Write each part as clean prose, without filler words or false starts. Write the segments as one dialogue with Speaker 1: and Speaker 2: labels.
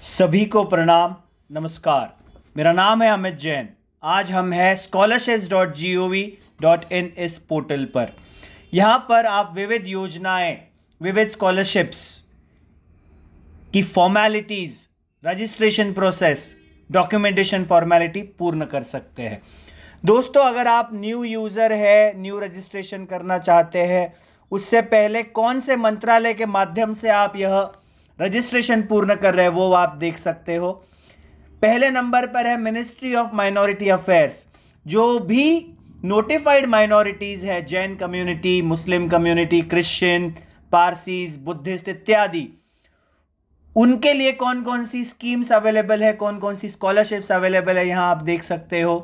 Speaker 1: सभी को प्रणाम, नमस्कार। मेरा नाम है अमित जैन। आज हम हैं scholarships.gov.in इस पोर्टल पर। यहाँ पर आप विविध योजनाएं, विविध स्कॉलरशिप्स की formalities, registration process, documentation formality पूर्ण कर सकते हैं। दोस्तों, अगर आप न्यू यूज़र है, न्यू रजिस्ट्रेशन करना चाहते हैं, उससे पहले कौन से मंत्रालय के माध्यम से आप यह रजिस्ट्रेशन पूर्ण कर रहे हैं वो आप देख सकते हो। पहले नंबर पर है मिनिस्ट्री ऑफ माइनॉरिटी अफेयर्स। जो भी नोटिफाइड माइनॉरिटीज़ है, Jain community, Muslim community, Christian, Parsis, Buddhist इत्यादि, उनके लिए कौन कौन सी स्कीम्स अवेलेबल है, कौन कौन सी स्कॉलरशिप्स अवेलेबल है, यहाँ आप देख सकते हो।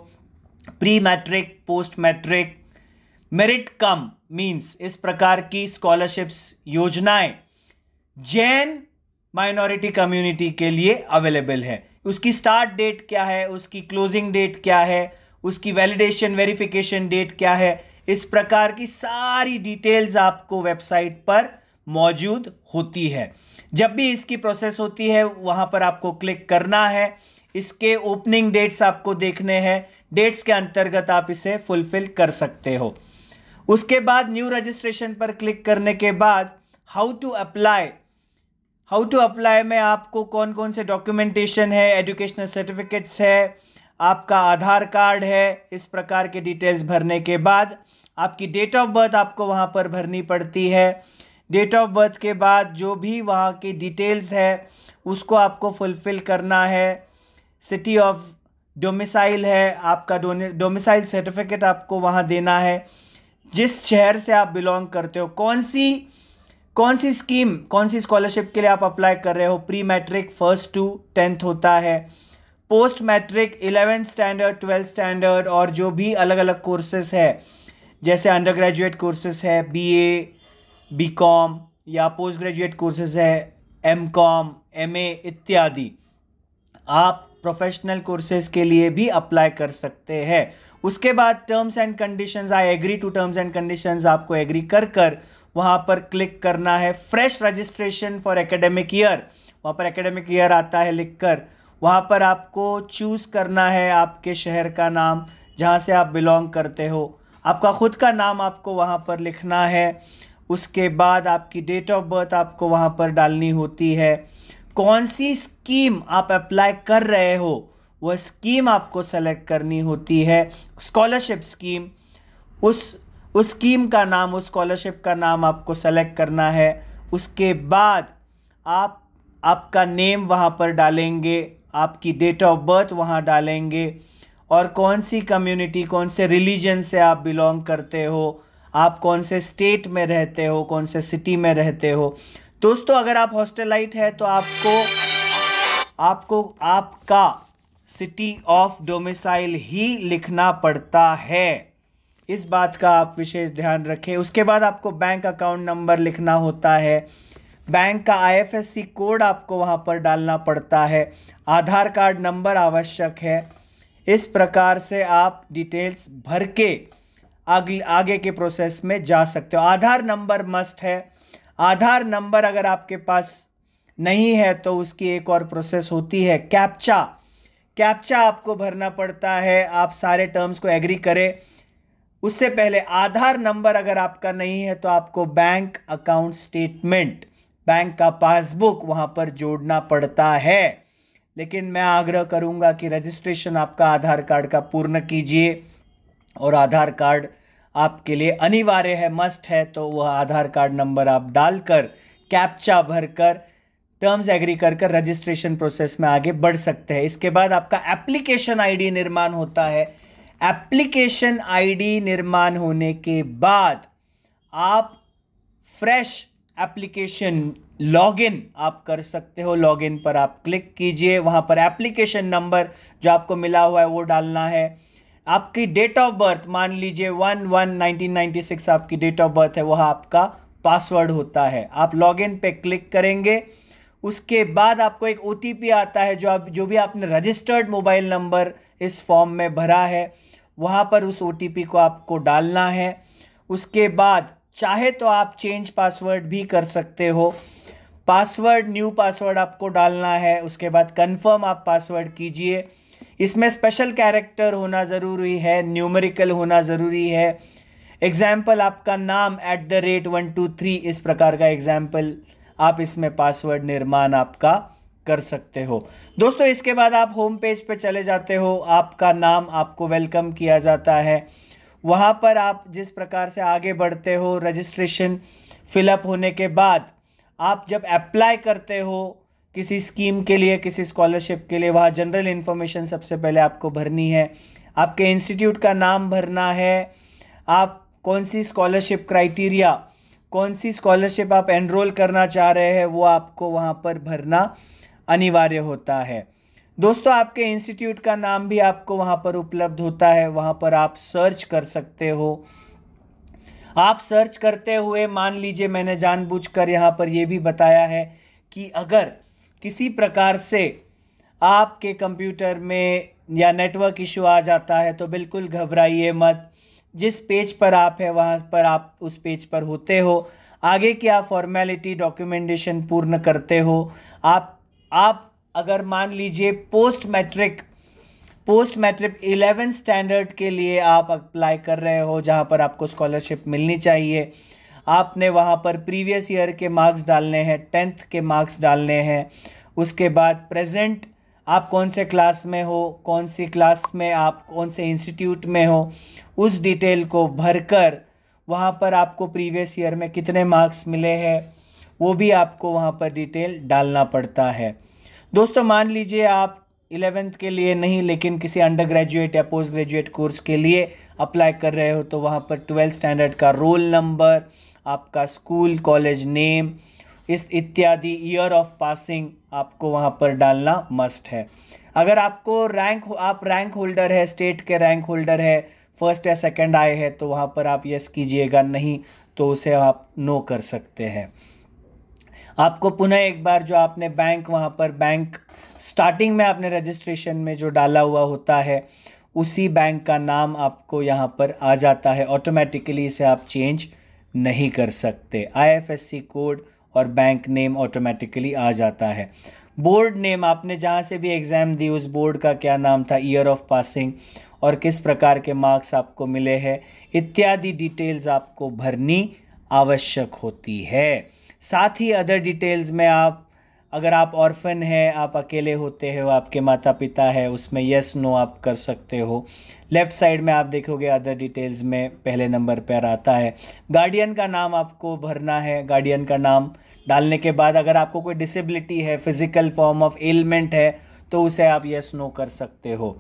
Speaker 1: Pre matric, post matric, merit cum means, इस प्रकार की स्कॉलरशिप्स योजनाएं जैन माइनॉरिटी कम्युनिटी के लिए अवेलेबल है। उसकी स्टार्ट डेट क्या है, उसकी क्लोजिंग डेट क्या है, उसकी वैलिडेशन वेरिफिकेशन डेट क्या है, इस प्रकार की सारी डिटेल्स आपको वेबसाइट पर मौजूद होती है। जब भी इसकी प्रोसेस होती है वहां पर आपको क्लिक करना है। इसके ओपनिंग डेट्स आपको देखने हैं, डेट्स के अंतर्गत आप इसे फुलफिल कर सकते हो। उसके बाद न्यू रजिस्ट्रेशन पर क्लिक करने के बाद हाउ टू अप्लाई में आपको कौन कौन से डॉक्यूमेंटेशन है, एजुकेशनल सर्टिफिकेट्स है, आपका आधार कार्ड है, इस प्रकार के डिटेल्स भरने के बाद आपकी डेट ऑफ बर्थ आपको वहाँ पर भरनी पड़ती है। डेट ऑफ बर्थ के बाद जो भी वहाँ की डिटेल्स है उसको आपको फुलफिल करना है। सिटी ऑफ डोमिसाइल है, आपका डोमिसाइल सर्टिफिकेट आपको वहाँ देना है। जिस शहर से आप बिलोंग करते हो, कौन सी स्कीम, कौन सी स्कॉलरशिप के लिए आप अप्लाई कर रहे हो। Pre matric 1st to 10th होता है, post matric 11th standard, 12th standard और जो भी अलग अलग कोर्सेस है, जैसे अंडर ग्रेजुएट कोर्सेस है, BA, BCom या पोस्ट ग्रेजुएट कोर्सेस है, MCom, MA इत्यादि। आप प्रोफेशनल कोर्सेज के लिए भी अप्लाई कर सकते हैं। उसके बाद terms and conditions, I agree to terms and conditions, आपको एग्री कर वहाँ पर क्लिक करना है। Fresh registration for academic year, वहाँ पर एकेडमिक ईयर आता है लिखकर, वहाँ पर आपको चूज़ करना है आपके शहर का नाम जहाँ से आप बिलोंग करते हो, आपका ख़ुद का नाम आपको वहाँ पर लिखना है। उसके बाद आपकी डेट ऑफ बर्थ आपको वहाँ पर डालनी होती है। कौन सी स्कीम आप अप्लाई कर रहे हो वह स्कीम आपको सेलेक्ट करनी होती है, स्कॉलरशिप स्कीम। उस स्कीम का नाम, उस स्कॉलरशिप का नाम आपको सेलेक्ट करना है। उसके बाद आप आपका नेम वहाँ पर डालेंगे, आपकी डेट ऑफ बर्थ वहाँ डालेंगे और कौन सी कम्युनिटी, कौन से रिलीजन से आप बिलोंग करते हो, आप कौन से स्टेट में रहते हो, कौन से सिटी में रहते हो। दोस्तों, अगर आप हॉस्टलाइट है तो आपको आपका सिटी ऑफ डोमिसाइल ही लिखना पड़ता है। इस बात का आप विशेष ध्यान रखें। उसके बाद आपको बैंक अकाउंट नंबर लिखना होता है, बैंक का IFSC कोड आपको वहाँ पर डालना पड़ता है, आधार कार्ड नंबर आवश्यक है। इस प्रकार से आप डिटेल्स भर के आगे के प्रोसेस में जा सकते हो। आधार नंबर मस्ट है। आधार नंबर अगर आपके पास नहीं है तो उसकी एक और प्रोसेस होती है, कैप्चा आपको भरना पड़ता है। आप सारे टर्म्स को एग्री करें। उससे पहले आधार नंबर अगर आपका नहीं है तो आपको बैंक अकाउंट स्टेटमेंट, बैंक का पासबुक वहाँ पर जोड़ना पड़ता है। लेकिन मैं आग्रह करूँगा कि रजिस्ट्रेशन आपका आधार कार्ड का पूर्ण कीजिए और आधार कार्ड आपके लिए अनिवार्य है, मस्ट है, तो वह आधार कार्ड नंबर आप डालकर कैप्चा भरकर टर्म्स एग्री कर रजिस्ट्रेशन प्रोसेस में आगे बढ़ सकते हैं। इसके बाद आपका एप्लीकेशन आईडी निर्माण होता है। एप्लीकेशन आईडी निर्माण होने के बाद आप फ्रेश एप्लीकेशन लॉगिन आप कर सकते हो। लॉगिन पर आप क्लिक कीजिए, वहाँ पर एप्लीकेशन नंबर जो आपको मिला हुआ है वो डालना है। आपकी डेट ऑफ बर्थ, मान लीजिए 1/1/1996 आपकी डेट ऑफ बर्थ है, वह आपका पासवर्ड होता है। आप लॉगिन पे क्लिक करेंगे। उसके बाद आपको एक OTP आता है, जो भी आपने रजिस्टर्ड मोबाइल नंबर इस फॉर्म में भरा है वहाँ पर उस OTP को आपको डालना है। उसके बाद चाहे तो आप चेंज पासवर्ड भी कर सकते हो। पासवर्ड, न्यू पासवर्ड आपको डालना है। उसके बाद कंफर्म आप पासवर्ड कीजिए। इसमें स्पेशल कैरेक्टर होना ज़रूरी है, न्यूमेरिकल होना ज़रूरी है। एग्जाम्पल आपका नाम @123, इस प्रकार का एग्जाम्पल आप इसमें पासवर्ड निर्माण आपका कर सकते हो। दोस्तों इसके बाद आप होम पेज पे चले जाते हो, आपका नाम आपको वेलकम किया जाता है। वहाँ पर आप जिस प्रकार से आगे बढ़ते हो, रजिस्ट्रेशन फिलअप होने के बाद आप जब अप्लाई करते हो किसी स्कीम के लिए, किसी स्कॉलरशिप के लिए, वहाँ जनरल इन्फॉर्मेशन सबसे पहले आपको भरनी है। आपके इंस्टीट्यूट का नाम भरना है, आप कौन सी स्कॉलरशिप क्राइटेरिया, कौन सी स्कॉलरशिप आप एनरोल करना चाह रहे हैं, वो आपको वहाँ पर भरना अनिवार्य होता है। दोस्तों आपके इंस्टीट्यूट का नाम भी आपको वहाँ पर उपलब्ध होता है, वहाँ पर आप सर्च कर सकते हो। आप सर्च करते हुए, मान लीजिए मैंने जानबूझकर यहाँ पर ये भी बताया है कि अगर किसी प्रकार से आपके कंप्यूटर में या नेटवर्क इशू आ जाता है तो बिल्कुल घबराइए मत। जिस पेज पर आप है वहाँ पर आप उस पेज पर होते हो, आगे की आप फॉर्मेलिटी डॉक्यूमेंटेशन पूर्ण करते हो। आप अगर मान लीजिए पोस्ट मैट्रिक 11th स्टैंडर्ड के लिए आप अप्लाई कर रहे हो, जहाँ पर आपको स्कॉलरशिप मिलनी चाहिए, आपने वहाँ पर प्रीवियस ईयर के मार्क्स डालने हैं, 10th के मार्क्स डालने हैं। उसके बाद प्रेजेंट आप कौन से क्लास में हो, कौन सी क्लास में आप कौन से इंस्टीट्यूट में हो, उस डिटेल को भरकर वहाँ पर आपको प्रीवियस ईयर में कितने मार्क्स मिले हैं वो भी आपको वहाँ पर डिटेल डालना पड़ता है। दोस्तों मान लीजिए आप 11th के लिए नहीं लेकिन किसी अंडर ग्रेजुएट या पोस्ट ग्रेजुएट कोर्स के लिए अप्लाई कर रहे हो, तो वहाँ पर 12th स्टैंडर्ड का रोल नंबर, आपका स्कूल कॉलेज नेम, इस इत्यादि ईयर ऑफ पासिंग आपको वहाँ पर डालना मस्ट है। अगर आपको आप रैंक होल्डर है, स्टेट के रैंक होल्डर है, फर्स्ट या सेकंड आए हैं, तो वहाँ पर आप यस कीजिएगा, नहीं तो उसे आप नो कर सकते हैं। आपको पुनः एक बार जो आपने बैंक स्टार्टिंग में आपने रजिस्ट्रेशन में जो डाला हुआ होता है उसी बैंक का नाम आपको यहाँ पर आ जाता है ऑटोमेटिकली, इसे आप चेंज नहीं कर सकते। IFSC कोड और बैंक नेम ऑटोमेटिकली आ जाता है। बोर्ड नेम, आपने जहाँ से भी एग्ज़ाम दी उस बोर्ड का क्या नाम था, ईयर ऑफ पासिंग और किस प्रकार के मार्क्स आपको मिले हैं, इत्यादि डिटेल्स आपको भरनी आवश्यक होती है। साथ ही अदर डिटेल्स में अगर आप ऑर्फन हैं, आप अकेले होते हो, आपके माता पिता है, उसमें यस नो आप कर सकते हो। लेफ़्ट साइड में आप देखोगे अदर डिटेल्स में पहले नंबर पर आता है गार्डियन का नाम आपको भरना है। गार्डियन का नाम डालने के बाद अगर आपको कोई डिसेबिलिटी है, फिज़िकल फॉर्म ऑफ एलिमेंट है, तो उसे आप यस नो कर सकते हो।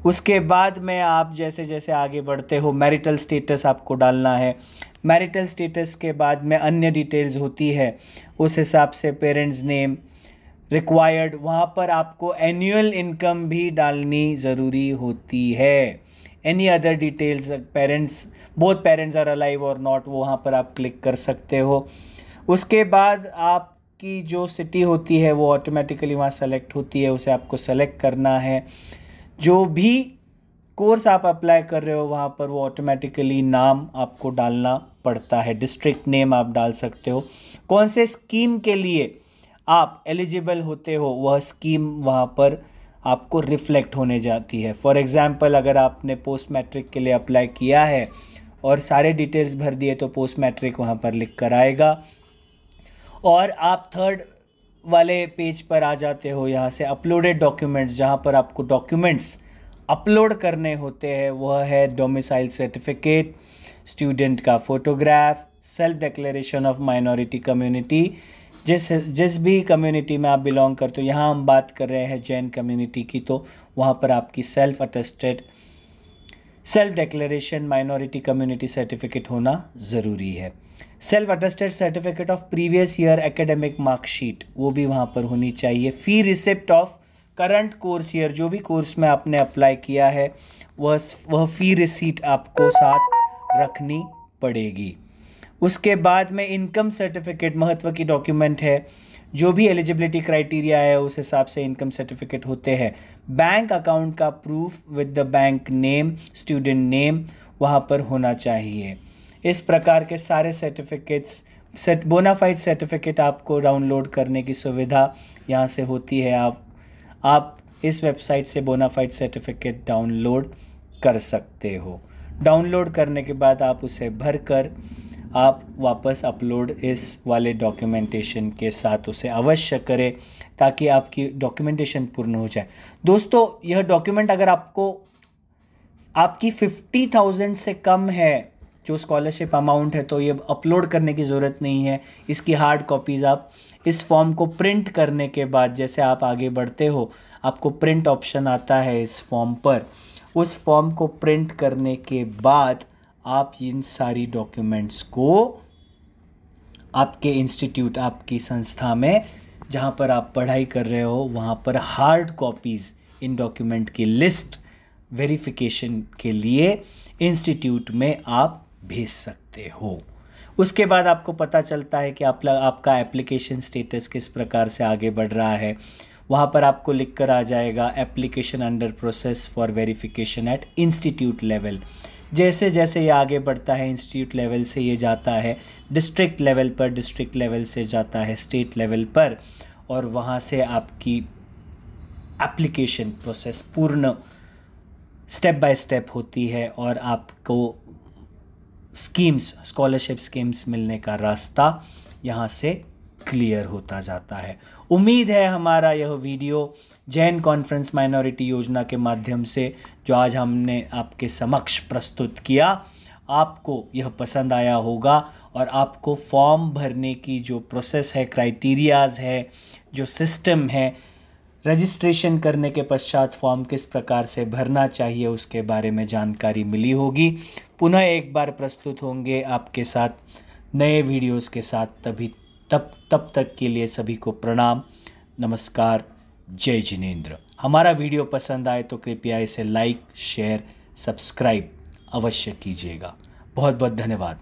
Speaker 1: उसके बाद में आप जैसे जैसे आगे बढ़ते हो, मैरिटल स्टेटस आपको डालना है। मैरिटल स्टेटस के बाद में अन्य डिटेल्स होती है, उस हिसाब से पेरेंट्स नेम रिक्वायर्ड, वहाँ पर आपको एनुअल इनकम भी डालनी ज़रूरी होती है। Any other details, both parents are alive और नॉट, वहाँ पर आप क्लिक कर सकते हो। उसके बाद आपकी जो सिटी होती है वो ऑटोमेटिकली वहाँ सेलेक्ट होती है, उसे आपको सेलेक्ट करना है। जो भी कोर्स आप अप्लाई कर रहे हो वहाँ पर वो ऑटोमेटिकली नाम आपको डालना पड़ता है। डिस्ट्रिक्ट नेम आप डाल सकते हो। कौन से स्कीम के लिए आप एलिजिबल होते हो वह स्कीम वहाँ पर आपको रिफ्लेक्ट होने जाती है। फॉर एग्ज़ाम्पल अगर आपने पोस्ट मैट्रिक के लिए अप्लाई किया है और सारे डिटेल्स भर दिए तो पोस्ट मैट्रिक वहाँ पर लिख कर आएगा। और आप थर्ड वाले पेज पर आ जाते हो, यहाँ से अपलोडेड डॉक्यूमेंट्स, जहाँ पर आपको डॉक्यूमेंट्स अपलोड करने होते हैं वह है डोमिसाइल सर्टिफिकेट, स्टूडेंट का photograph, self declaration of minority community, जिस भी कम्युनिटी में आप बिलोंग करते हो। यहाँ हम बात कर रहे हैं जैन कम्युनिटी की, तो वहाँ पर आपकी self declaration minority community certificate होना ज़रूरी है। Self attested certificate of previous year academic marksheet वो भी वहाँ पर होनी चाहिए। Fee receipt of current course year, जो भी कोर्स में आपने अप्लाई किया है वह फ़ी रिसीट आपको साथ रखनी पड़ेगी। उसके बाद में इनकम सर्टिफिकेट महत्व की डॉक्यूमेंट है, जो भी एलिजिबिलिटी क्राइटेरिया है उस हिसाब से इनकम सर्टिफिकेट होते हैं। बैंक अकाउंट का proof with the bank name, student name वहाँ पर होना चाहिए। इस प्रकार के सारे सर्टिफिकेट्स बोनाफाइड सर्टिफिकेट आपको डाउनलोड करने की सुविधा यहाँ से होती है। आप इस वेबसाइट से बोनाफाइड सर्टिफिकेट डाउनलोड कर सकते हो। डाउनलोड करने के बाद आप उसे भरकर आप वापस अपलोड इस वाले डॉक्यूमेंटेशन के साथ उसे अवश्य करें, ताकि आपकी डॉक्यूमेंटेशन पूर्ण हो जाए। दोस्तों, यह डॉक्यूमेंट अगर आपकी 50,000 से कम है जो स्कॉलरशिप अमाउंट है, तो ये अपलोड करने की ज़रूरत नहीं है। इसकी हार्ड कॉपीज़ आप इस फॉर्म को प्रिंट करने के बाद, जैसे आप आगे बढ़ते हो आपको प्रिंट ऑप्शन आता है इस फॉर्म पर, उस फॉर्म को प्रिंट करने के बाद आप इन सारी डॉक्यूमेंट्स को आपके इंस्टीट्यूट, आपकी संस्था में जहाँ पर आप पढ़ाई कर रहे हो वहाँ पर हार्ड कॉपीज़ इन डॉक्यूमेंट की लिस्ट वेरिफिकेशन के लिए इंस्टीट्यूट में आप भेज सकते हो। उसके बाद आपको पता चलता है कि आपका एप्लीकेशन स्टेटस किस प्रकार से आगे बढ़ रहा है। वहाँ पर आपको लिख कर आ जाएगा application under process for verification eight institute level. जैसे जैसे ये आगे बढ़ता है इंस्टीट्यूट लेवल से ये जाता है डिस्ट्रिक्ट लेवल पर, डिस्ट्रिक्ट लेवल से जाता है स्टेट लेवल पर, और वहाँ से आपकी एप्लीकेशन प्रोसेस पूर्ण स्टेप बाय स्टेप होती है और आपको स्कॉलरशिप स्कीम्स मिलने का रास्ता यहाँ से क्लियर होता जाता है। उम्मीद है हमारा यह वीडियो जैन कॉन्फ्रेंस माइनॉरिटी योजना के माध्यम से जो आज हमने आपके समक्ष प्रस्तुत किया, आपको यह पसंद आया होगा और आपको फॉर्म भरने की जो प्रोसेस है, क्राइटेरियाज है, जो सिस्टम है, रजिस्ट्रेशन करने के पश्चात फॉर्म किस प्रकार से भरना चाहिए उसके बारे में जानकारी मिली होगी। पुनः एक बार प्रस्तुत होंगे आपके साथ नए वीडियोस के साथ। तब तक के लिए सभी को प्रणाम, नमस्कार, जय जिनेंद्र। हमारा वीडियो पसंद आए तो कृपया इसे लाइक, शेयर, सब्सक्राइब अवश्य कीजिएगा। बहुत बहुत धन्यवाद।